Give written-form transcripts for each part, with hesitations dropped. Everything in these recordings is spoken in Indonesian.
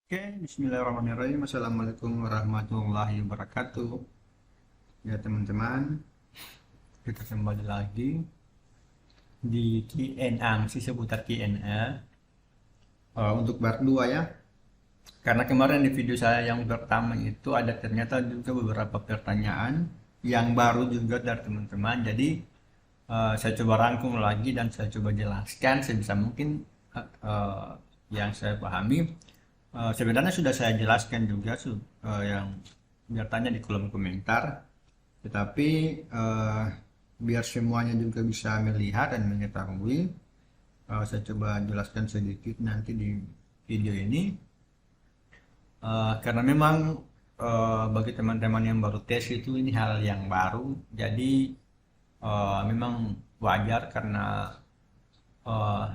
Oke, bismillahirrahmanirrahim. Assalamualaikum warahmatullahi wabarakatuh. Ya teman-teman, kita kembali lagi di Q&A, masih seputar Q&A. Untuk part 2 ya. Karena kemarin di video saya yang pertama itu ada ternyata juga beberapa pertanyaan yang baru juga dari teman-teman. Jadi saya coba rangkum lagi dan saya coba jelaskan sebisa mungkin eh, yang saya pahami. Sebenarnya sudah saya jelaskan juga yang bertanya di kolom komentar, tetapi biar semuanya juga bisa melihat dan mengetahui, saya coba jelaskan sedikit nanti di video ini. Karena memang bagi teman-teman yang baru tes itu ini hal yang baru, jadi memang wajar karena eh,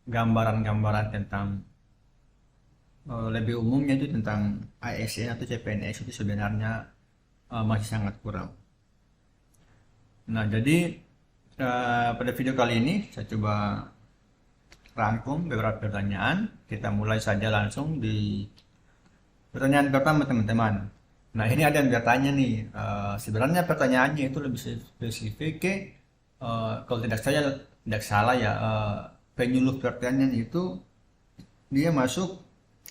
gambaran-gambaran tentang lebih umumnya itu tentang ASN atau CPNS itu sebenarnya masih sangat kurang. Nah, jadi pada video kali ini saya coba rangkum beberapa pertanyaan. Kita mulai saja langsung di pertanyaan pertama, teman-teman. Nah, ini ada yang bertanya nih. Sebenarnya pertanyaannya itu lebih spesifik ke kalau tidak salah ya, penyuluh pertanyaan itu dia masuk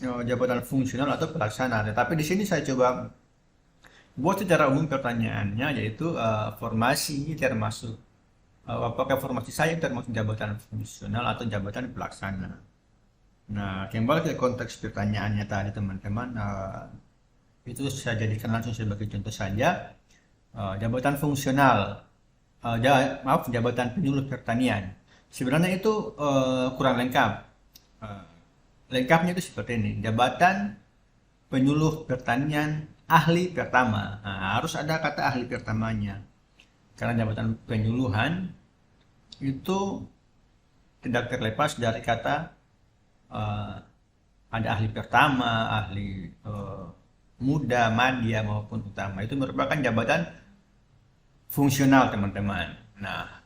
jabatan fungsional atau pelaksana. Tetapi di sini saya coba buat secara umum pertanyaannya, yaitu formasi termasuk apakah formasi saya termasuk jabatan fungsional atau jabatan pelaksana. Nah, kembali ke konteks pertanyaannya tadi, teman-teman, itu saya jadikan langsung sebagai contoh saja. Jabatan fungsional, jabatan penyuluh pertanian. Sebenarnya itu kurang lengkap. Eh, Lengkapnya itu seperti ini: jabatan penyuluh pertanian ahli pertama. Nah, harus ada kata ahli pertamanya, karena jabatan penyuluhan itu tidak terlepas dari kata eh, ada ahli pertama, ahli muda, madya maupun utama. Itu merupakan jabatan fungsional, teman-teman. Nah,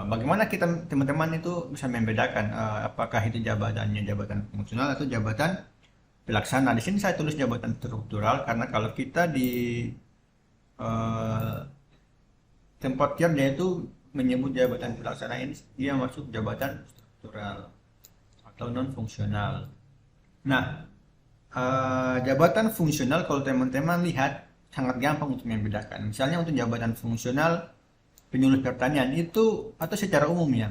bagaimana kita teman-teman itu bisa membedakan apakah itu jabatannya jabatan fungsional atau jabatan pelaksana? Di sini saya tulis jabatan struktural karena kalau kita di eh, tempat kerja itu menyebut jabatan pelaksana ini dia masuk jabatan struktural atau non fungsional. Nah, jabatan fungsional kalau teman-teman lihat sangat gampang untuk membedakan. Misalnya untuk jabatan fungsional penyuluh pertanian itu atau secara umum ya,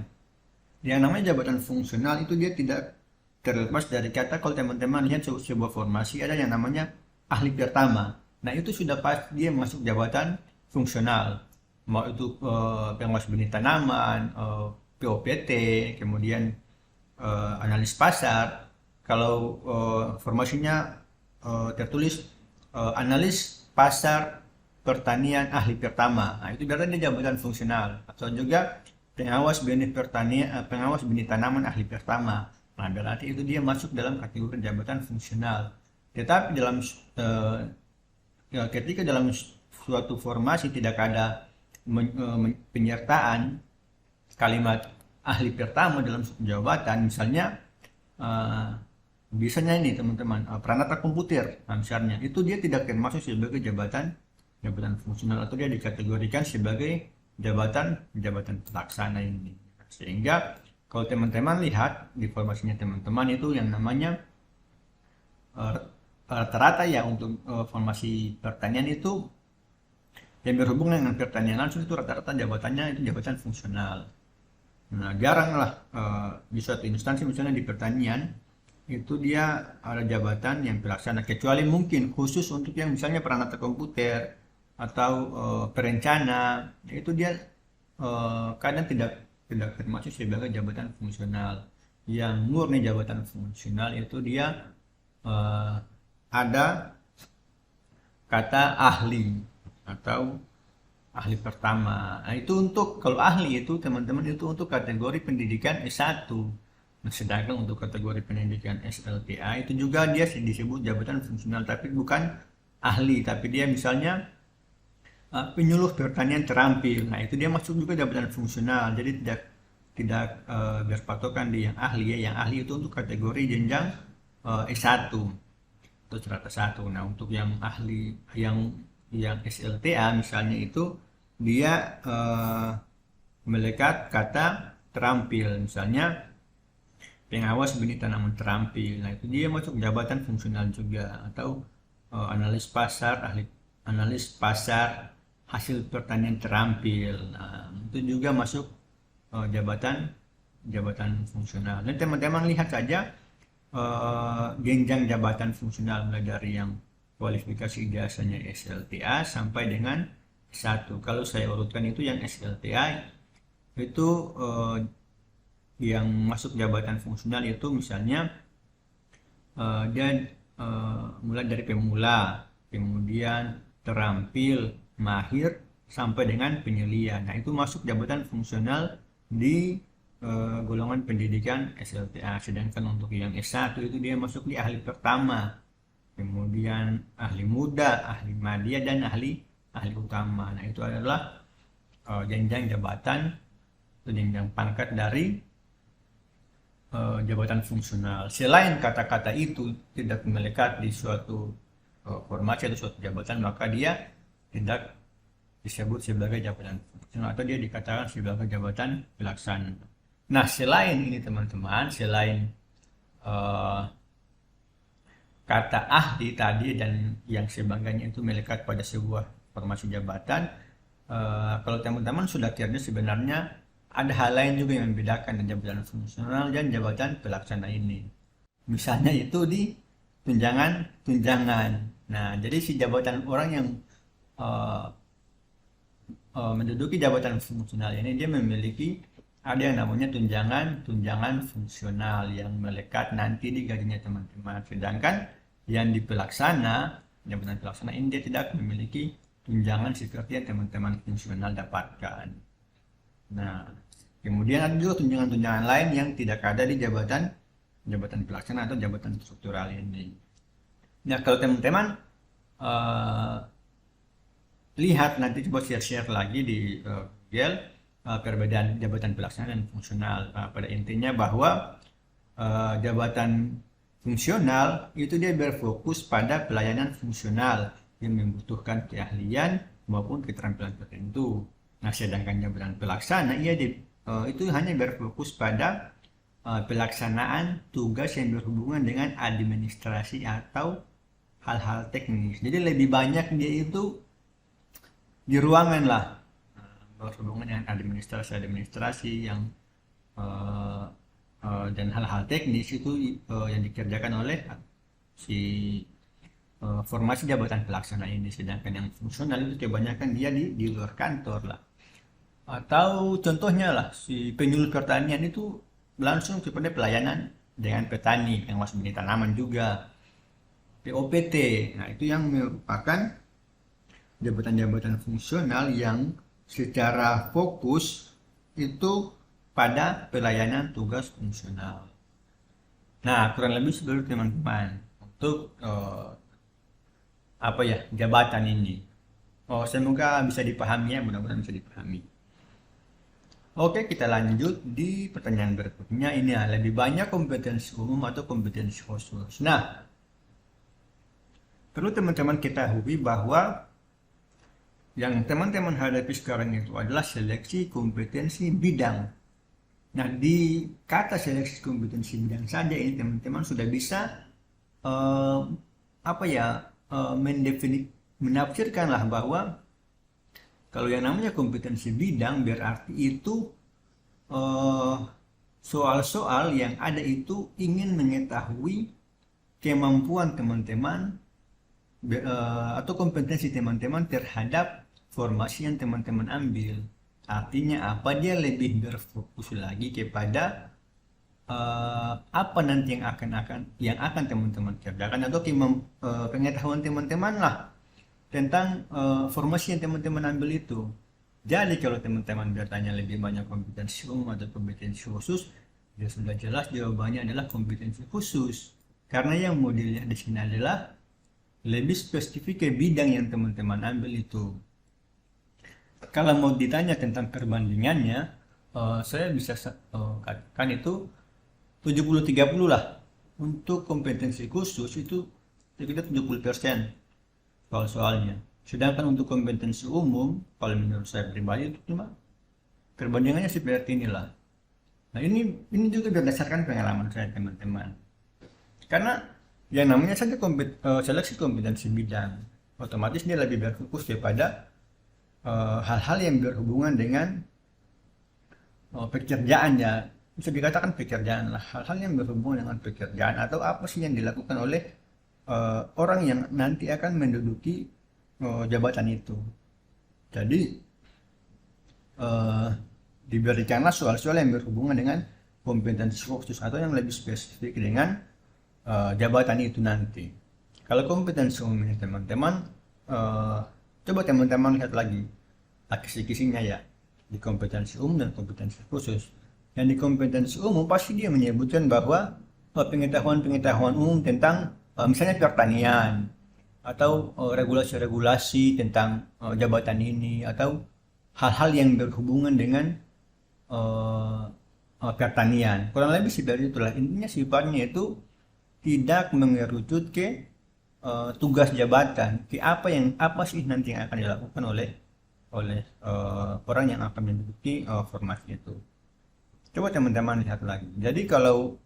yang namanya jabatan fungsional itu dia tidak terlepas dari kata, kalau teman-teman lihat sebuah formasi ada yang namanya ahli pertama. Nah, itu sudah pas dia masuk jabatan fungsional. Mau itu pengawas benih tanaman, POPT, kemudian analis pasar. Kalau formasinya tertulis analis pasar pertanian ahli pertama. Nah, itu berarti dia jabatan fungsional. Atau juga pengawas benih pertanian, pengawas benih tanaman ahli pertama. Nah, berarti itu dia masuk dalam kategori jabatan fungsional. Tetapi dalam ya, ketika dalam suatu formasi tidak ada penyertaan kalimat ahli pertama dalam suatu jabatan, misalnya eh, biasanya ini teman-teman peranata komputer, nah, misalnya itu dia tidak termasuk sebagai jabatan fungsional atau dia dikategorikan sebagai jabatan pelaksana ini. Sehingga kalau teman-teman lihat di formasinya teman-teman itu yang namanya eh, rata-rata ya untuk formasi pertanian itu yang berhubungan dengan pertanian langsung itu rata-rata jabatannya itu jabatan fungsional. Nah, jarang lah di suatu instansi misalnya di pertanian itu dia ada jabatan yang pelaksana, kecuali mungkin khusus untuk yang misalnya peranata komputer atau perencana, itu dia kadang tidak termasuk sebagai jabatan fungsional. Yang murni jabatan fungsional itu dia eh, ada kata ahli atau ahli pertama. Nah, itu untuk kalau ahli itu teman-teman itu untuk kategori pendidikan S1. Nah, sedangkan untuk kategori pendidikan SLTA itu juga dia disebut jabatan fungsional tapi bukan ahli, tapi dia misalnya penyuluh pertanian terampil. Nah, itu dia masuk juga jabatan fungsional. Jadi tidak berpatokan di yang ahli ya. Yang ahli itu untuk kategori jenjang S1. atau strata 1. Nah, untuk yang ahli yang SLTA misalnya itu dia melekat kata terampil, misalnya pengawas benih tanaman terampil. Nah, itu dia masuk jabatan fungsional juga. Atau ahli analis pasar hasil pertanian terampil. Nah, itu juga masuk jabatan fungsional. Dan teman-teman lihat saja jenjang jabatan fungsional mulai dari yang kualifikasi ijazahnya SLTA sampai dengan S1. Kalau saya urutkan itu yang SLTA itu yang masuk jabatan fungsional itu misalnya dia mulai dari pemula, kemudian terampil, mahir, sampai dengan penyelia. Nah, itu masuk jabatan fungsional di golongan pendidikan SLTA. Sedangkan untuk yang S1 itu dia masuk di ahli pertama, kemudian ahli muda, ahli madya, dan ahli utama. Nah, itu adalah jenjang jabatan atau jenjang pangkat dari jabatan fungsional. Selain kata-kata itu tidak melekat di suatu formasi atau suatu jabatan, maka dia tidak disebut sebagai jabatan fungsional atau dia dikatakan sebagai jabatan pelaksana. Nah, selain ini teman-teman, selain kata ahli tadi dan yang sebagainya itu melekat pada sebuah formasi jabatan, kalau teman-teman sudah kerja sebenarnya ada hal lain juga yang membedakan jabatan fungsional dan jabatan pelaksana ini. Misalnya itu di tunjangan. Nah, jadi si jabatan orang yang menduduki jabatan fungsional ini dia memiliki ada yang namanya tunjangan fungsional yang melekat nanti di gajinya teman-teman. Sedangkan yang di jabatan pelaksana ini dia tidak memiliki tunjangan seperti yang teman-teman fungsional dapatkan. Nah, kemudian ada juga tunjangan-tunjangan lain yang tidak ada di jabatan pelaksana atau jabatan struktural ini. Nah, kalau teman-teman lihat nanti coba share lagi di Google perbedaan jabatan pelaksana dan fungsional. Pada intinya bahwa jabatan fungsional itu dia berfokus pada pelayanan fungsional yang membutuhkan keahlian maupun keterampilan tertentu. Nah, sedangkan jabatan pelaksana itu hanya berfokus pada pelaksanaan tugas yang berhubungan dengan administrasi atau hal-hal teknis. Jadi lebih banyak dia itu di ruangan lah, berhubungan dengan administrasi yang dan hal-hal teknis itu yang dikerjakan oleh si formasi jabatan pelaksana ini. Sedangkan yang fungsional itu kebanyakan dia di luar kantor lah. Atau contohnya lah, si penyuluh pertanian itu langsung kepada pelayanan dengan petani, pengawas benih tanaman juga, POPT. Nah, itu yang merupakan jabatan-jabatan fungsional yang secara fokus itu pada pelayanan tugas fungsional. Nah, kurang lebih seperti teman-teman untuk jabatan ini. Semoga bisa dipahami ya, mudah-mudahan bisa dipahami. Oke, kita lanjut di pertanyaan berikutnya. Ini lebih banyak kompetensi umum atau kompetensi khusus. Nah, perlu teman-teman ketahui bahwa yang teman-teman hadapi sekarang itu adalah seleksi kompetensi bidang. Nah, di kata seleksi kompetensi bidang saja ini teman-teman sudah bisa menafsirkanlah bahwa kalau yang namanya kompetensi bidang berarti itu soal-soal yang ada itu ingin mengetahui kemampuan teman-teman atau kompetensi teman-teman terhadap formasi yang teman-teman ambil. Artinya apa, dia lebih berfokus lagi kepada apa nanti yang akan teman-teman kerjakan atau pengetahuan teman-teman lah tentang formasi yang teman-teman ambil itu. Jadi kalau teman-teman bertanya lebih banyak kompetensi umum atau kompetensi khusus, ya sudah jelas jawabannya adalah kompetensi khusus. Karena yang mau dilihat di sini adalah lebih spesifik ke bidang yang teman-teman ambil itu. Kalau mau ditanya tentang perbandingannya, saya bisa katakan itu 70-30 lah. Untuk kompetensi khusus itu sekitar 70% soal-soalnya. Sedangkan untuk kompetensi umum, kalau menurut saya pribadi itu cuma perbandingannya seperti inilah. Nah, ini juga berdasarkan pengalaman saya, teman-teman. Karena yang namanya saja seleksi kompetensi bidang, otomatis dia lebih berfokus kepada hal-hal yang berhubungan dengan pekerjaan, ya. Bisa dikatakan pekerjaan lah, hal-hal yang berhubungan dengan pekerjaan atau apa sih yang dilakukan oleh orang yang nanti akan menduduki jabatan itu. Jadi diberikanlah soal-soal yang berhubungan dengan kompetensi khusus atau yang lebih spesifik dengan jabatan itu nanti. Kalau kompetensi umum ini, teman-teman, coba teman-teman lihat lagi kisi-kisinya ya, di kompetensi umum dan kompetensi khusus. Yang di kompetensi umum pasti dia menyebutkan bahwa pengetahuan-pengetahuan umum tentang misalnya pertanian atau regulasi-regulasi tentang jabatan ini atau hal-hal yang berhubungan dengan pertanian. Kurang lebih seperti itulah. Intinya sifatnya itu tidak mengerucut ke tugas jabatan, ke apa sih nanti yang akan dilakukan oleh orang yang akan menduduki formasi itu. Coba teman-teman lihat lagi. Jadi kalau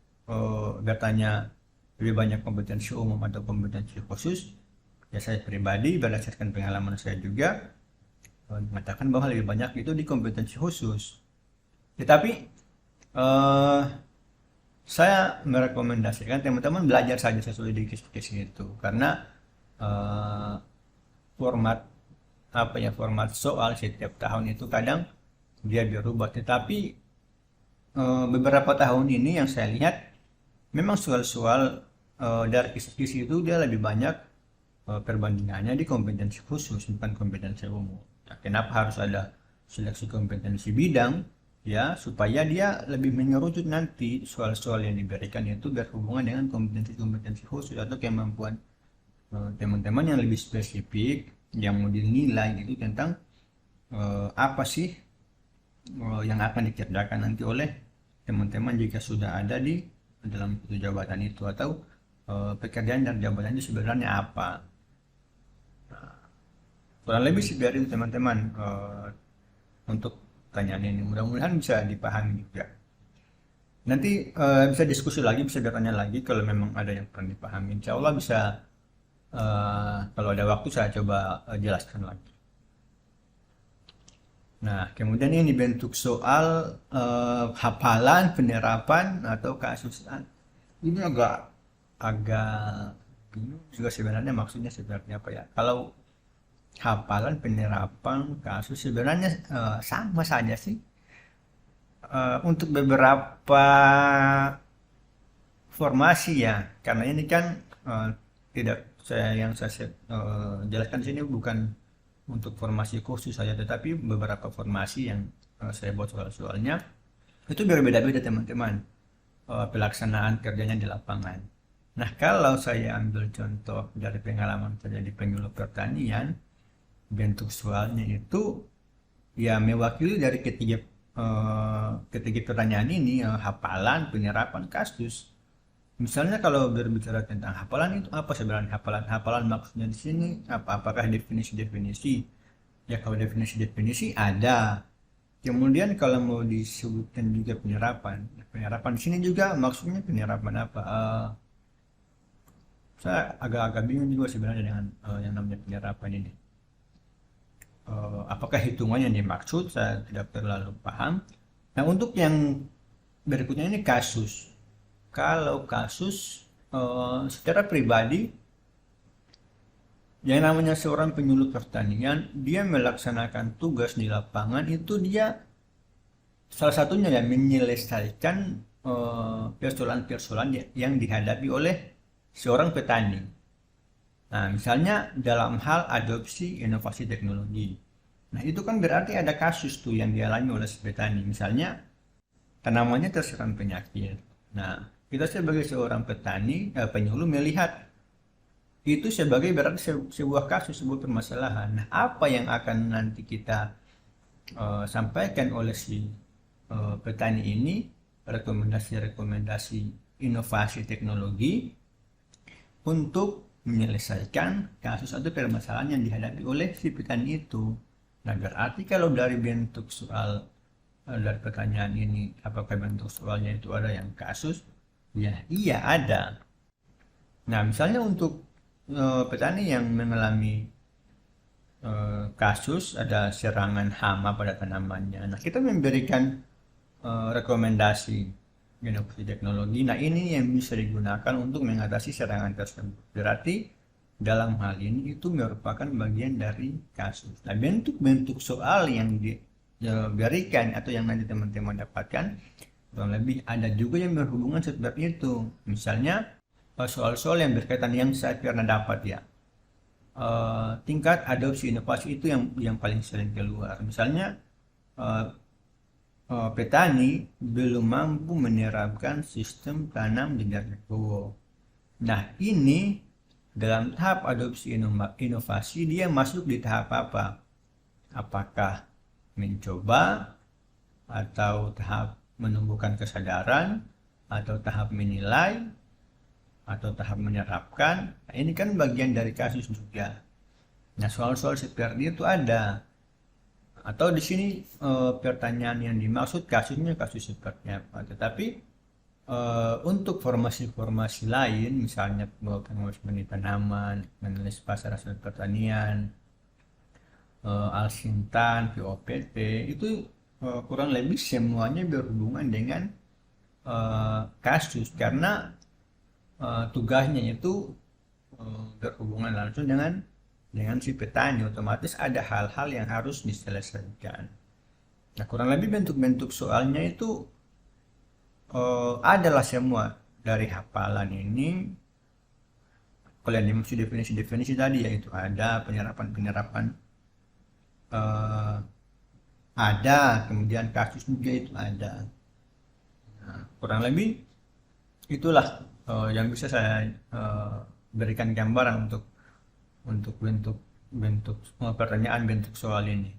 bertanya lebih banyak kompetensi umum atau kompetensi khusus, ya saya pribadi berdasarkan pengalaman saya juga mengatakan bahwa lebih banyak itu di kompetensi khusus. Tetapi saya merekomendasikan teman-teman belajar saja sesuai di kisi-kisi itu, karena format soal setiap tahun itu kadang dia berubah. Tetapi beberapa tahun ini yang saya lihat memang soal-soal dari kisi-kisi itu dia lebih banyak perbandingannya di kompetensi khusus, bukan kompetensi umum. Nah, kenapa harus ada seleksi kompetensi bidang? Ya, supaya dia lebih mengerucut nanti soal-soal yang diberikan itu berhubungan dengan kompetensi-kompetensi khusus atau kemampuan teman-teman yang lebih spesifik yang mau dinilai itu tentang apa sih yang akan dikerjakan nanti oleh teman-teman jika sudah ada di dalam jabatan itu, atau pekerjaan dan jabatan itu sebenarnya apa. Kurang lebih seperti itu, teman-teman, untuk pertanyaan ini. Mudah-mudahan bisa dipahami juga. Nanti bisa diskusi lagi, bisa bertanya lagi kalau memang ada yang perlu dipahami. Insya Allah bisa, kalau ada waktu saya coba jelaskan lagi. Nah, kemudian ini bentuk soal hafalan, penerapan, atau keasusan. Ini agak bingung juga sebenarnya maksudnya seperti apa ya. Kalau hafalan, penerapan, kasus sebenarnya sama saja sih. Untuk beberapa formasi ya, karena ini kan tidak yang saya jelaskan di sini bukan untuk formasi khusus saja, tetapi beberapa formasi yang saya buat soal-soalnya itu berbeda-beda, teman-teman, pelaksanaan kerjanya di lapangan. Nah, kalau saya ambil contoh dari pengalaman saya di penyuluh pertanian, bentuk soalnya itu ya mewakili dari ketiga pertanyaan ini, hafalan, penerapan, kasus. Misalnya kalau berbicara tentang hafalan, itu apa sebenarnya hafalan? Hafalan maksudnya di sini apa? Apakah definisi-definisi? Ya, kalau definisi-definisi ada. Kemudian kalau mau disebutkan juga penerapan di sini juga maksudnya penerapan apa? Saya agak-agak bingung juga sebenarnya dengan yang namanya penerapan ini. Apakah hitungannya dimaksud, saya tidak terlalu paham. Nah, untuk yang berikutnya ini kasus. Kalau kasus secara pribadi, yang namanya seorang penyuluh pertanian, dia melaksanakan tugas di lapangan itu dia salah satunya ya menyelesaikan persoalan-persoalan yang dihadapi oleh seorang petani. Nah, misalnya dalam hal adopsi inovasi teknologi. Nah, itu kan berarti ada kasus tuh yang dialami oleh si petani. Misalnya, tanamannya terserang penyakit. Nah, kita sebagai seorang petani, penyuluh melihat itu sebagai berarti sebuah kasus, sebuah permasalahan. Nah, apa yang akan nanti kita sampaikan oleh si petani ini, rekomendasi-rekomendasi inovasi teknologi untuk menyelesaikan kasus atau permasalahan yang dihadapi oleh si petani itu. Nah, berarti kalau dari bentuk soal dari pertanyaan ini, apakah bentuk soalnya itu ada yang kasus? Ya, iya ada. Nah, misalnya untuk petani yang mengalami kasus ada serangan hama pada tanamannya. Nah, kita memberikan rekomendasi inovasi teknologi. Nah, ini yang bisa digunakan untuk mengatasi serangan tersebut. Berarti dalam hal ini itu merupakan bagian dari kasus. Nah, bentuk-bentuk soal yang diberikan atau yang nanti teman-teman dapatkan kurang lebih ada juga yang berhubungan seperti itu. Misalnya soal-soal yang berkaitan yang saya pernah dapat ya. Tingkat adopsi inovasi itu yang paling sering keluar. Misalnya petani belum mampu menerapkan sistem tanam jarak jauh. Nah, ini dalam tahap adopsi inovasi dia masuk di tahap apa? Apakah mencoba atau tahap menumbuhkan kesadaran atau tahap menilai atau tahap menerapkan? Nah, ini kan bagian dari kasus juga. Nah, soal-soal seperti itu ada. Atau di sini pertanyaan yang dimaksud kasusnya kasus seperti apa. Tetapi untuk formasi-formasi lain, misalnya pengawasan tanaman, analis pasar hasil pertanian, Alsintan, POPT, itu kurang lebih semuanya berhubungan dengan kasus karena tugasnya itu berhubungan langsung dengan si petani, otomatis ada hal-hal yang harus diselesaikan. Nah, kurang lebih bentuk-bentuk soalnya itu adalah semua dari hafalan ini. Kalau yang dimaksud definisi-definisi tadi yaitu ada penyerapan-penyerapan ada, kemudian kasus juga itu ada. Nah, kurang lebih itulah yang bisa saya berikan gambaran untuk bentuk pertanyaan bentuk soal ini,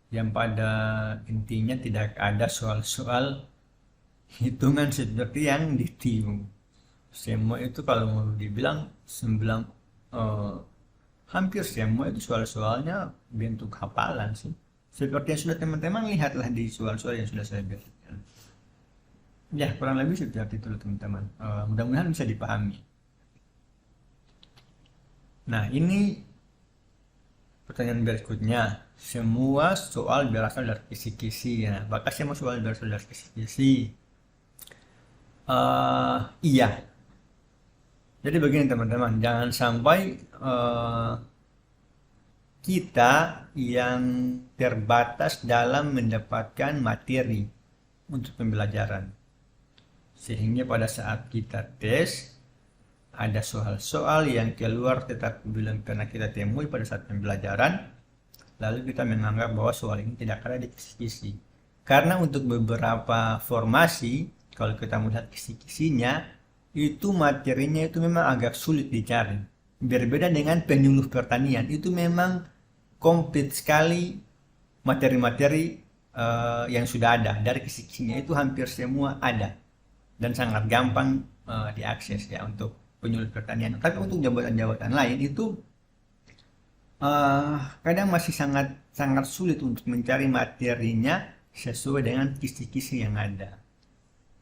yang pada intinya tidak ada soal-soal hitungan seperti yang ditium. Semua itu kalau mau dibilang hampir semua itu soal-soalnya bentuk hafalan sih, seperti yang sudah teman-teman lihatlah di soal-soal yang sudah saya berikan. Ya, kurang lebih seperti itu teman-teman. Mudah-mudahan bisa dipahami. Nah, ini pertanyaan berikutnya. Semua soal berasal dari kisi-kisi. Ya, apakah semua soal berasal dari kisi-kisi? Iya. Jadi begini teman-teman, jangan sampai kita yang terbatas dalam mendapatkan materi untuk pembelajaran. Sehingga pada saat kita tes, ada soal-soal yang keluar tetapi belum pernah kita temui pada saat pembelajaran, lalu kita menganggap bahwa soal ini tidak ada di kisi-kisi. Karena untuk beberapa formasi, kalau kita melihat kisi-kisinya, itu materinya itu memang agak sulit dicari. Berbeda dengan penyuluh pertanian, itu memang komplit sekali materi-materi yang sudah ada. Dari kisi-kisinya itu hampir semua ada. Dan sangat gampang diakses ya untuk penyuluh pertanian. Tapi untuk jabatan-jabatan lain itu kadang masih sangat sulit untuk mencari materinya sesuai dengan kisi-kisi yang ada.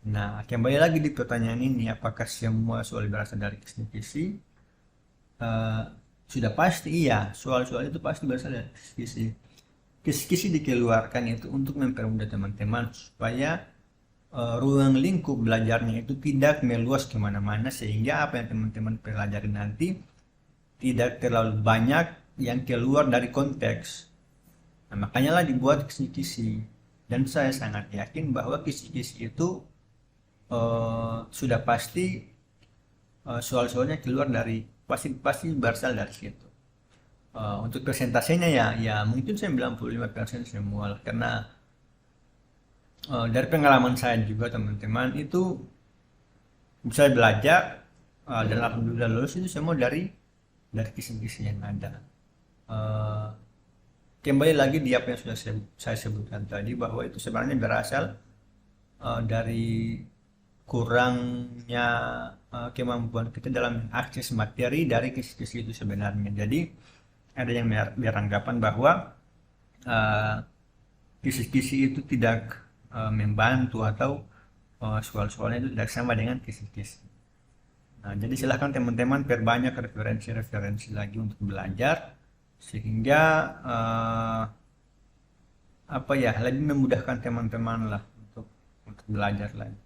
Nah, kembali lagi di pertanyaan ini, apakah semua soal berasal dari kisi-kisi? Sudah pasti iya, soal-soal itu pasti berasal dari kisi-kisi. Kisi-kisi dikeluarkan itu untuk mempermudah teman-teman supaya ruang lingkup belajarnya itu tidak meluas kemana-mana, sehingga apa yang teman-teman pelajari nanti tidak terlalu banyak yang keluar dari konteks. Nah, makanya lah dibuat kisi-kisi, dan saya sangat yakin bahwa kisi-kisi itu sudah pasti soal-soalnya keluar dari pasti berasal dari situ. Untuk persentasenya ya mungkin 95% semua lah, karena dari pengalaman saya juga teman-teman itu bisa belajar dan alhamdulillah lulus itu semua dari kisi-kisi yang ada. Kembali lagi di apa yang sudah saya sebutkan tadi, bahwa itu sebenarnya berasal dari kurangnya kemampuan kita dalam akses materi dari kisi-kisi itu sebenarnya. Jadi ada yang beranggapan bahwa kisi-kisi itu tidak membantu atau soal-soalnya itu tidak sama dengan kisi-kisi. Nah, jadi silahkan teman-teman perbanyak referensi-referensi lagi untuk belajar sehingga lebih memudahkan teman-teman lah untuk belajar lagi.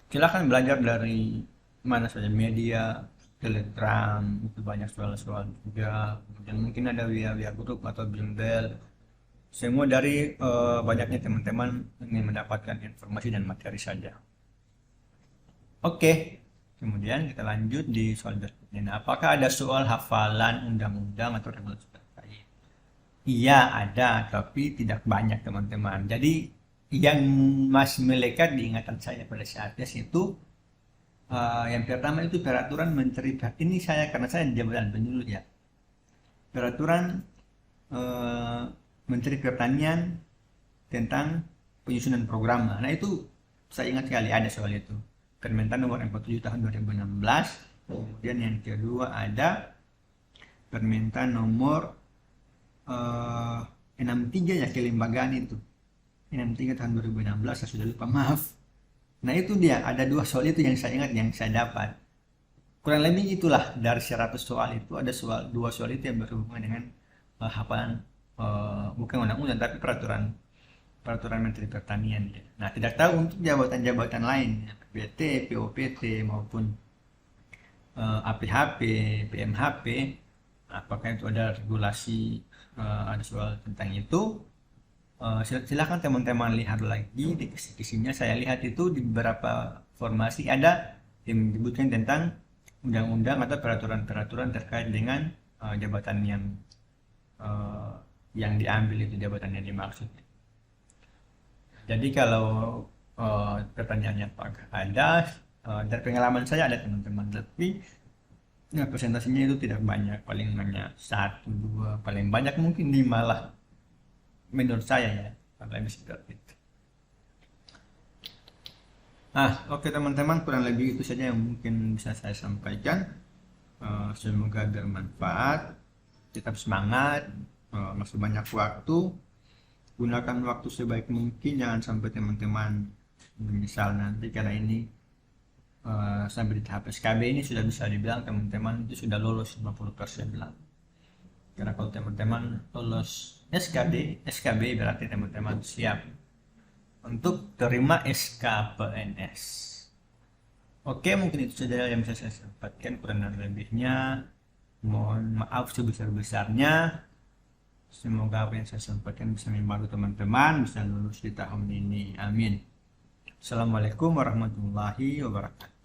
Silahkan belajar dari mana saja, media, Telegram, itu banyak soal-soal juga. Kemudian mungkin ada via grup atau bimbel. Semua dari banyaknya teman-teman ingin mendapatkan informasi dan materi saja. Oke, kemudian kita lanjut di soal berikutnya. Nah, apakah ada soal hafalan undang-undang atau regulasi terkait? Iya, ada, tapi tidak banyak teman-teman. Jadi yang masih melekat di ingatan saya pada saat tes itu yang pertama itu peraturan menteri, ini saya karena saya di jabatan penyuluh ya, peraturan menteri pertanian tentang penyusunan program. Nah itu saya ingat sekali ada soal itu, Permentan nomor 47 tahun 2016. Kemudian yang kedua ada Permentan nomor 63 ya, kelembagaan itu 63 tahun 2016, saya sudah lupa, maaf. Nah itu dia, ada dua soal itu yang saya ingat, yang saya dapat. Kurang lebih itulah, dari 100 soal itu ada dua soal itu yang berhubungan dengan hafalan bukan undang-undang tapi peraturan Menteri Pertanian. Ya. Nah tidak tahu untuk jabatan-jabatan lain, PT, POPT maupun APHP, PMHP, apakah itu ada regulasi, ada soal tentang itu. Silahkan teman-teman lihat lagi di kisi-kisinya. Saya lihat itu di beberapa formasi ada yang menyebutkan tentang undang-undang atau peraturan-peraturan terkait dengan jabatan yang diambil, itu jabatan yang dimaksud. Jadi kalau pertanyaannya apakah ada, dari pengalaman saya ada teman-teman, tapi ya, presentasinya itu tidak banyak, paling hanya 1, 2, paling banyak mungkin 5 lah. Menurut saya ya, lebih seperti itu. Oke teman-teman, kurang lebih itu saja yang mungkin bisa saya sampaikan. Semoga bermanfaat. Tetap semangat, masih banyak waktu. Gunakan waktu sebaik mungkin, jangan sampai teman-teman misal nanti karena ini sampai di tahap SKB ini sudah bisa dibilang teman-teman itu sudah lolos 50% lah. Karena kalau teman-teman lolos SKB berarti teman-teman siap untuk terima SKPNS. Oke, mungkin itu saja yang bisa saya sampaikan. Kurang dan lebihnya mohon maaf sebesar-besarnya. Semoga apa yang saya sampaikan bisa membantu teman-teman bisa lulus di tahun ini. Amin. Assalamualaikum warahmatullahi wabarakatuh.